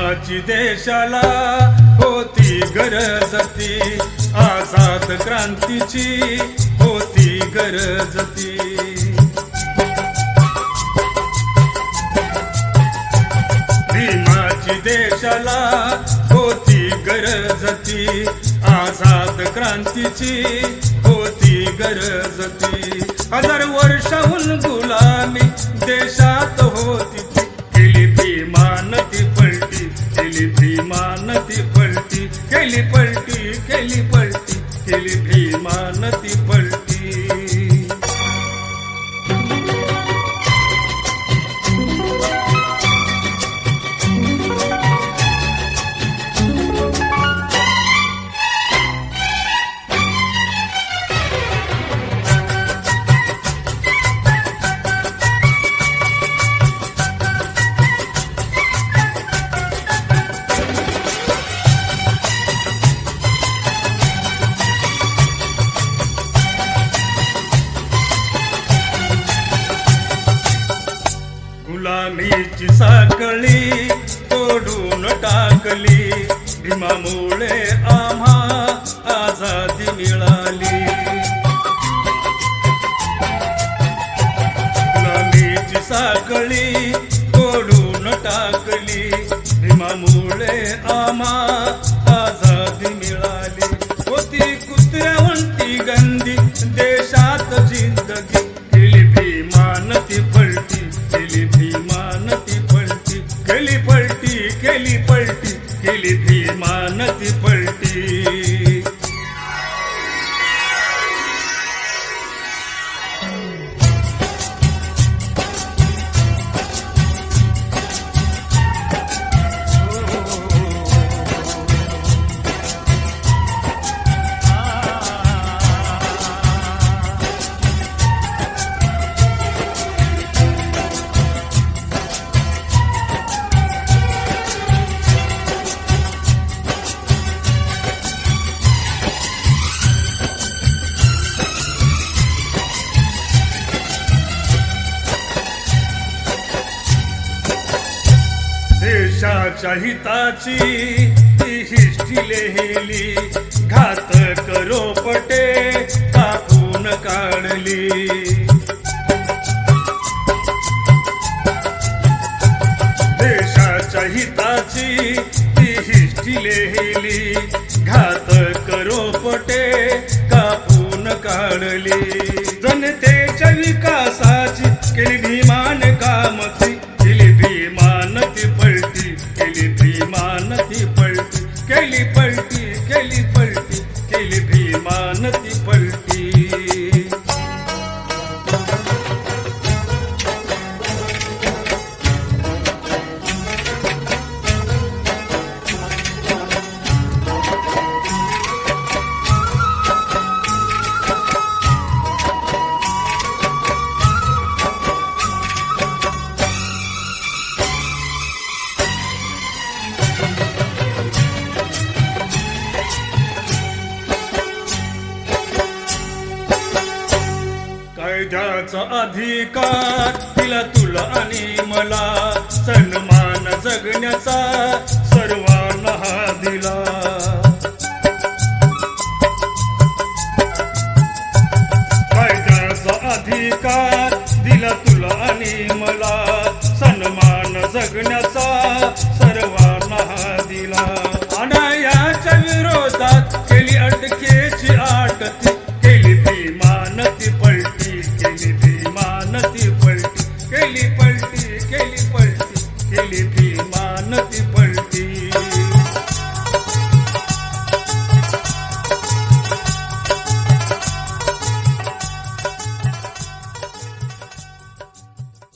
भीमाची देशाला होती गरज ती, आझाद क्रांतीची होती गरज ती. भीमाची देशाला होती गरज ती, आझाद क्रांतीची होती गरज ती. 1000 वर्षाहून गुलामी देशात होती ती, केली भीमान ती पलटी, केली भीमान ती पलटी, केली पलटी, केली पलटी, केली भीमान ती पलटी. गुलामीची साखळी तोडून टाकली, भीमामुळे आम्हा आझादी मिळाली. गुलामीची साखळी तोडून टाकली, भीमामुळे आम्हा आझादी मिळाली. होती कुत्र्यावंती गंदी देशात जिंदगी, केली भीमान ती पलटी, केली भीमान ती पलटी, केली पलटी, केली पलटी, केली भीमान ती पलटी. देशाच्या हिताची ती हिष्टी लिहिली, घातक रोपटे कापून काढली. देशाच्या हिताची ती हिष्टी लिहिली, घातक रोपटे कापून काढली. जनतेच्या विकासाची केली भीमान कामती, केली भीमान ती पलटी, केली भीमान ती पलटी, केली पलटी, केली पलटी, केली भीमान ती पलटी. कायद्याचा अधिकार दिला तुला आणि मला, सन्मान जगण्याचा सर्वांना हा दिला. कायद्याचा अधिकार दिला तुला आणि मला, सन्मान जगण्याचा सर्वांना हा दिला. अन्यायाच्या विरोधात केली अटकेची आट ती,